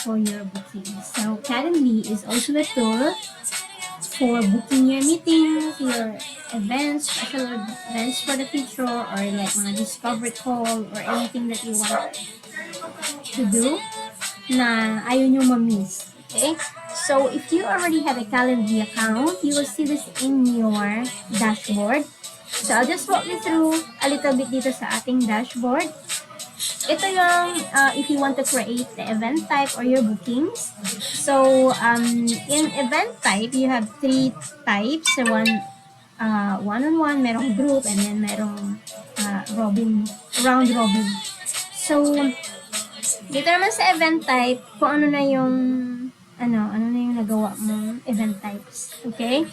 for your booking. So Calendly is also a tool for booking your meetings, your events, special events for the future, or like mga discovery call or anything that you want to do na ayaw nyo ma-miss. Okay? So, if you already have a Calendly account, you will see this in your dashboard. So, I'll just walk you through a little bit dito sa ating dashboard. Ito yung if you want to create the event type or your bookings. So, in event type, you have 3 types. So, one-on-one, merong group, and then merong round robin. So, dito naman sa event type, kung ano na yung nagawa mong event types. Okay?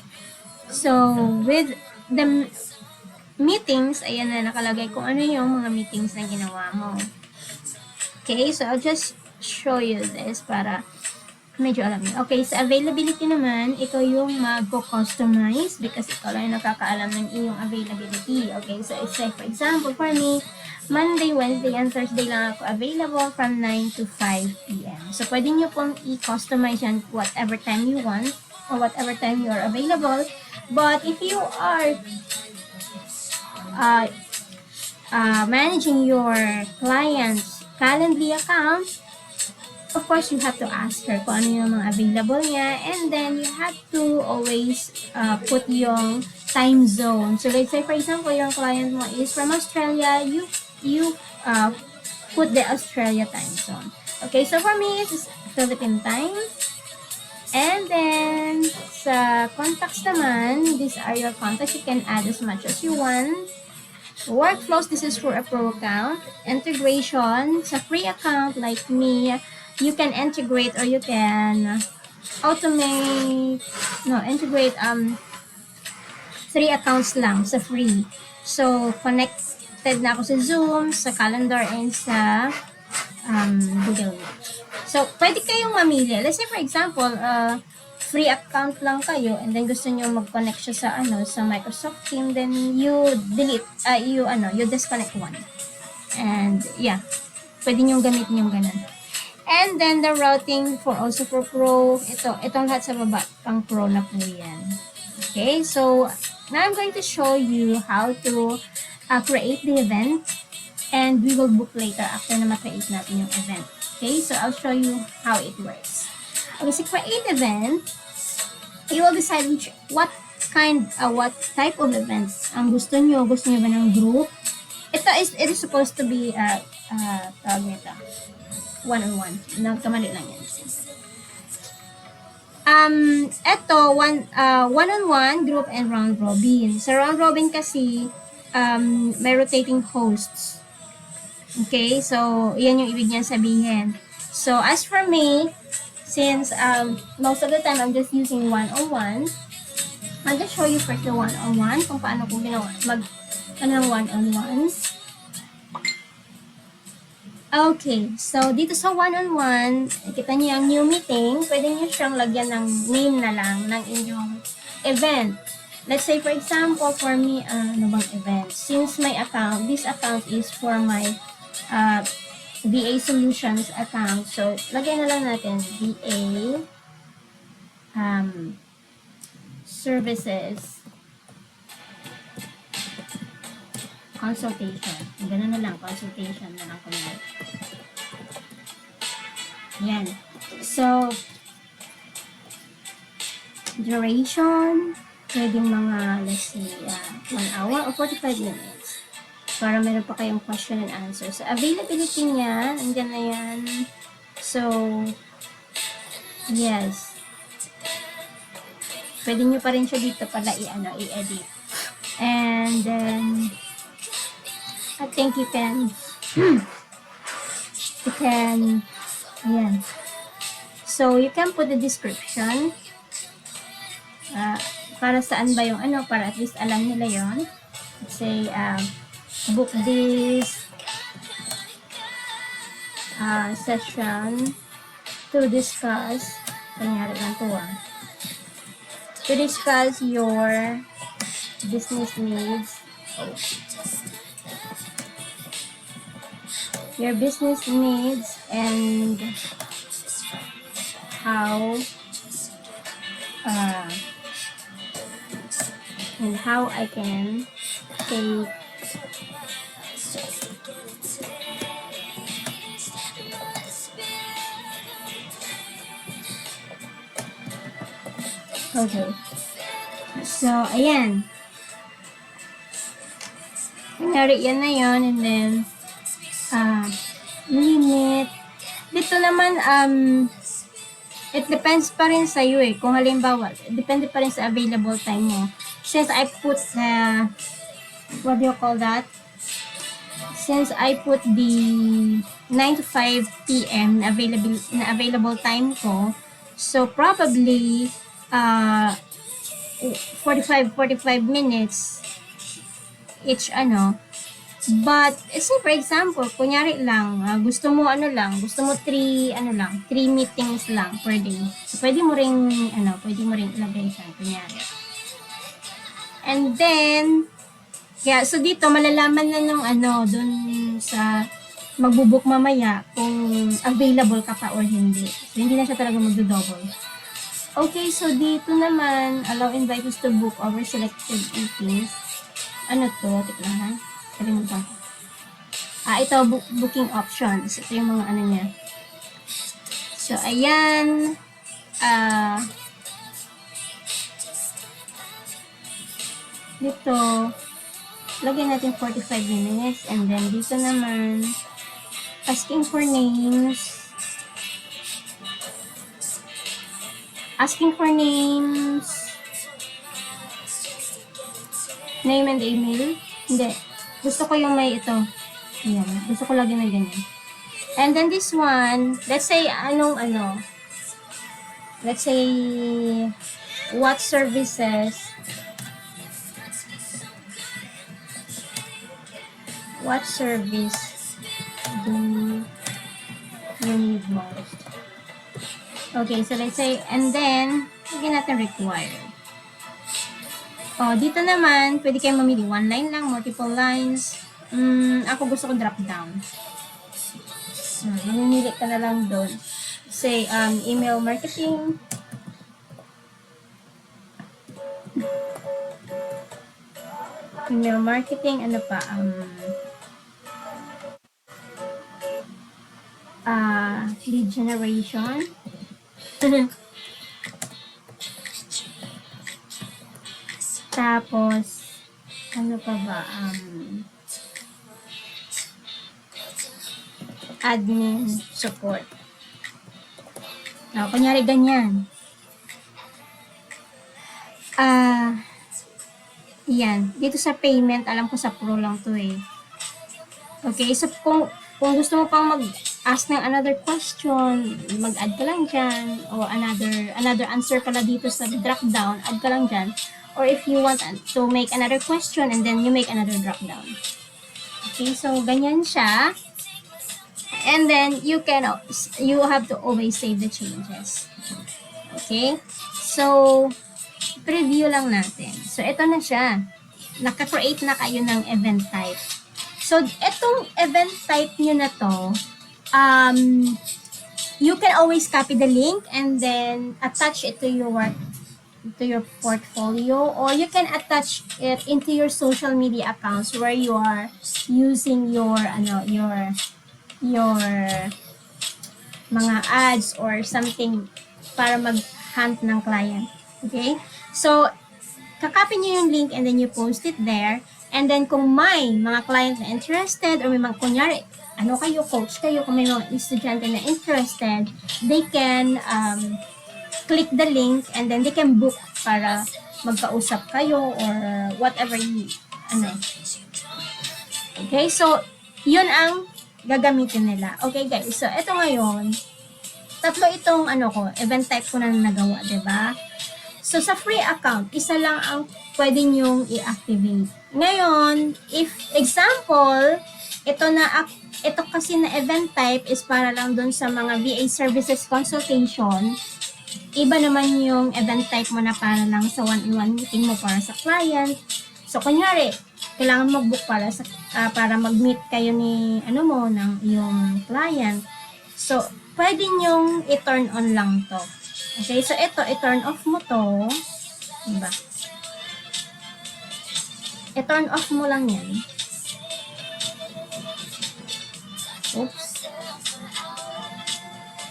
So, with the meetings, ayan na nakalagay kung ano yung mga meetings na ginawa mo. Okay, so I'll just show you this para medyo alam niyo. Okay, sa availability naman, ito yung mag-customize because ito lang yung nakakaalam ng iyong availability. Okay, so it's like for example, for me, Monday, Wednesday, and Thursday lang ako available from 9 to 5 p.m. So, pwede nyo pong i-customize yan whatever time you want or whatever time you are available. But if you are managing your client's Calendly account, of course, you have to ask her kung ano yung mga available niya, and then you have to always put yung time zone. So, let's say, for example, yung client mo is from Australia, you put the Australia time zone. Okay, so for me, it's Philippine time. And then, sa contacts naman, these are your contacts. You can add as much as you want. Workflows, this is for a pro account. Integration, sa free account like me, you can integrate or you can integrate 3 accounts lang sa free. So, connected na ako sa Zoom, sa calendar, and sa Google Meet. So, pwede kayong mamili. Let's say, for example, free account lang kayo and then gusto nyo mag-connect siya sa Microsoft Teams, then you delete, you disconnect one. And, yeah, pwede nyo gamitin yung ganun. And then, the routing also for Pro, itong lahat sa baba, pang Pro na po yan. Okay, so, now I'm going to show you how to create the event, and we will book later after na ma-create natin yung event. Okay, so I'll show you how it works. Okay, so create event, you will decide what type of events ang gusto nyo. Gusto nyo ba ng group? It is supposed to be tawag nito, one-on-one. Nagkamali lang yan. One-on-one, group, and round robin. Sa round robin kasi, may rotating hosts. Okay, so yan yung ibig niyan sabihin. So as for me, since most of the time I'm just using one-on-one, I'll just show you first the one-on-one, kung paano ko ginawa one-on-one. Okay, so dito sa one-on-one, kita niyo yung new meeting, pwede niyo siyang lagyan ng name na lang ng inyong event. Let's say for example, for me, ano bang event? Since my account, this account is for my VA Solutions account. So, lagyan na lang natin VA Services Consultation. Ganun na lang, consultation na lang kung yan. Yan. So, duration, pwedeng mga, let's say, 1 hour or 45 minutes. Para meron pa kayong question and answer. So, availability niya, andyan na yan. So, yes. Pwede nyo pa rin siya dito pala i-edit. And then, I think you can, yan. So, you can put the description. Para saan ba yung para at least alam nila yon. Let's say, book this session to discuss, kanyari lang to to discuss your business needs, and how I can take okay. So, ayan. Kunyari, yan na yun. And then, limit. Dito naman, it depends pa rin sa iyo eh. Kung halimbawa, depende pa rin sa available time mo. Since I put what do you call that? Since I put the 9 to 5 p.m. na available time ko, so probably 45 minutes each but say for example kunyari lang gusto mo 3 meetings lang per day, so pwede mo ring ilagay siya kunyari. And then so dito malalaman na nung dun sa magbubook mamaya kung available ka pa or hindi, so hindi na siya talaga magdo-double. Okay, so dito naman, allow invitees to book over selected meetings. Tikman ha? Kalimutan ko. Ito, booking options. Ito yung mga niya. So, ayan. Dito, lagyan natin 45 minutes. And then, dito naman, asking for names. Name and email. Hindi. Gusto ko yung may ito. Ayan. Gusto ko lagyan na ganyan. And then this one, let's say, let's say, what services do you need most? Okay, so let's say, and then, lagyan natin required. Dito naman, pwede kayo mamili. 1 line lang, multiple lines. Ako gusto ko drop down. Mamimili ka na lang doon. Say, email marketing. Email marketing, lead generation. Tapos, admin support. Kunyari ganyan. Yan. Dito sa payment, alam ko sa pro lang to eh. Okay, so kung gusto mo pang mag-ask ng another question, mag-add ka lang dyan, o another answer pala dito sa drop down, add ka lang dyan. Or if you want to make another question and then you make another drop down. Okay, so ganyan siya. And then you have to always save the changes. Okay? So preview lang natin. So ito na siya. Naka-create na kayo ng event type. So itong event type nyo na to, you can always copy the link and then attach it to your portfolio, or you can attach it into your social media accounts where you are using your mga ads or something para mag-hunt ng client. Okay? So, kakopy nyo yung link and then you post it there. And then kung may mga client na interested or may mga kunyari, coach kayo, kung may mga estudyante na interested, they can click the link and then they can book para magkausap kayo or whatever Okay, so yun ang gagamitin nila. Okay guys, so eto ngayon, tatlo itong event type ko na nagawa, diba? So sa free account, isa lang ang pwede nyong i-activate. Ngayon, if example, ito kasi na event type is para lang dun sa mga VA services consultation. Iba naman yung event type mo na para lang sa one-on-one meeting mo para sa client. So, kunyari, kailangan mag-book para mag-meet kayo ng iyong client. So, pwede nyong i-turn on lang to. Okay, so ito, i-turn off mo to. Diba? I-turn off mo lang yan. Oops.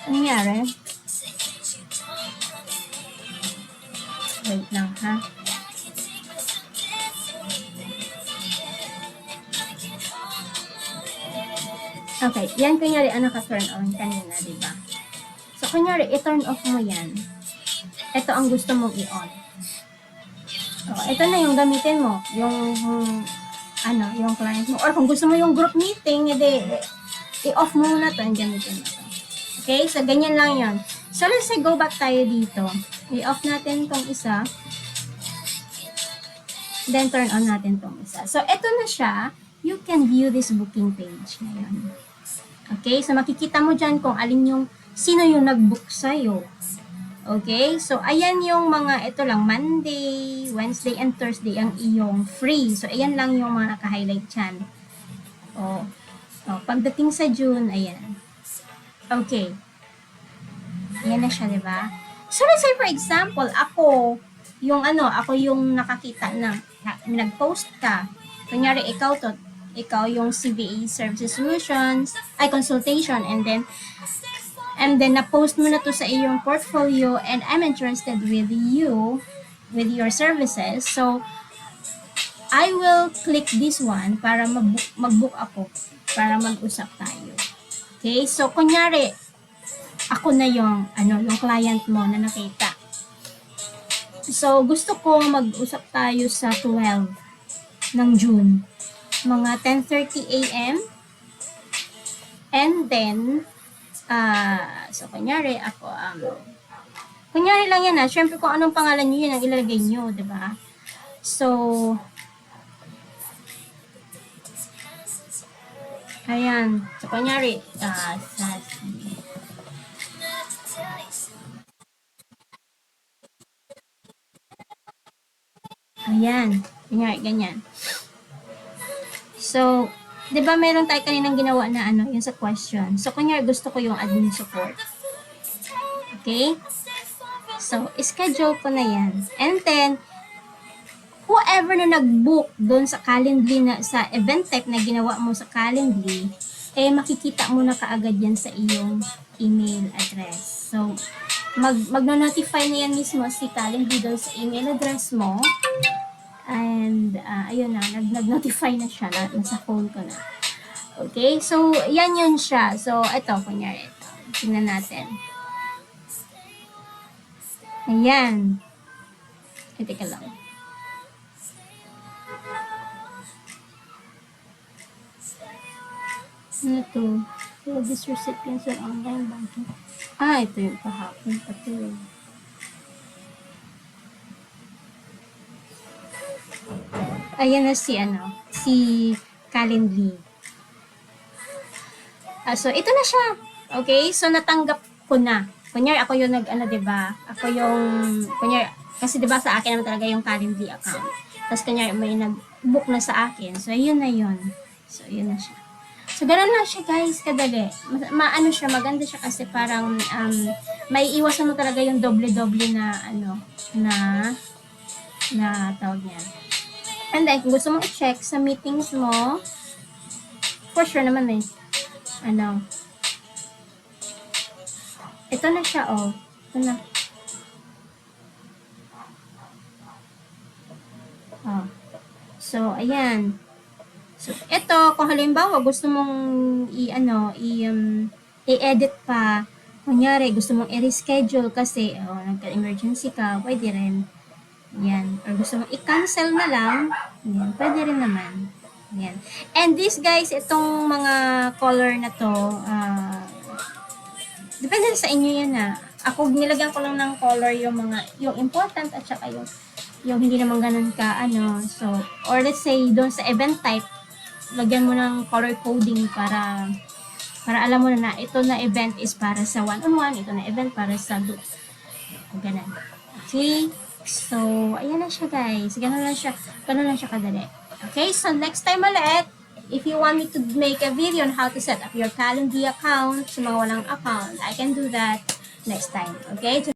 Ano nangyari? Wait lang, ha? Okay, yan kunyari, naka-turn on kanina, diba? So, kunyari, i-turn off mo yan. Ito ang gusto mong i-on. So, ito na yung gamitin mo. Yung client mo. Or kung gusto mo yung group meeting, edi, i-off mo muna to and gamitin mo to. Okay? So, ganyan lang yon. So, let's say, go back tayo dito. I-off natin tong isa. Then, turn on natin tong isa. So, ito na siya. You can view this booking page ngayon. Okay? So, makikita mo dyan kung alin yung, sino yung nag-book sa'yo. Okay? So, ayan yung mga, ito lang, Monday, Wednesday, and Thursday ang iyong free. So, ayan lang yung mga naka-highlight dyan. Pagdating sa June, ayan. Okay. Ayan na siya, diba? So, let's say, for example, ako yung nakakita na nag-post ka. Kunyari, ikaw yung CVA Services Solutions, consultation, and then na-post mo na to sa iyong portfolio and I'm interested with you, with your services. So, I will click this one para mag-book ako, para mag-usap tayo. Okay? So, kunyari, ako na yung client mo na nakita. So, gusto ko mag-usap tayo sa 12 ng June. Mga 10:30 a.m. And then, so, kunyari, ako, kunyari lang yan syempre kung anong pangalan nyo yun ang ilalagay nyo, diba? So, ayan. So, kunyari, ayan. Kunyari, ganyan. So, di ba meron tayo kaninang ginawa na yung sa question. So, kunyari gusto ko yung admin support. Okay? So, schedule ko na yan. And then, whoever na nag-book doon sa Calendly sa event type na ginawa mo sa Calendly, makikita mo na kaagad yan sa iyong email address. So, magno-notify na yan mismo si Calendly doon sa email address mo. And, ayun na, nag-notify na siya, nasa phone ko na. Okay, so, yan yun siya. So, ito, kunyari, ito. Tingnan natin. Ayan. Teka lang. Ano to? So, this recipients are online banking. Ito yung kahapon pa to. Ayan na si Calendly. So, ito na siya. Okay? So, natanggap ko na. Kunyari, ako yung diba? Ako yung, kunyari, kasi diba sa akin naman talaga yung Calendly account. Tapos, kunyari, may nag-book na sa akin. So, yun na yun. So, yun na siya. So, ganun lang siya, guys, kadali. Maganda siya kasi parang, may iwasan mo talaga yung doble-doble na tawag niya. And then, kung gusto mong i-check sa meetings mo, for sure naman ito na siya, ito na. So, ayan. So, ito, kung halimbawa, gusto mong i-edit pa, kunyari, gusto mong i-reschedule kasi, nagka-emergency ka, pwede rin. Yan. Or gusto mong i-cancel na lang, yan, pwede rin naman. Yan. And this, guys, itong mga color na to, depende sa inyo yan Ako, nilagyan ko lang ng color yung important at saka yung hindi naman ganun ka, So, or let's say, doon sa event type, lagyan mo ng color coding para alam mo na ito na event is para sa one-on-one, ito na event para sa group. Ganun. Okay? So, ayan na siya, guys. Ganun lang siya kadali. Okay? So, next time ulit, if you want me to make a video on how to set up your Calendly account sa mga walang account, I can do that next time. Okay? So,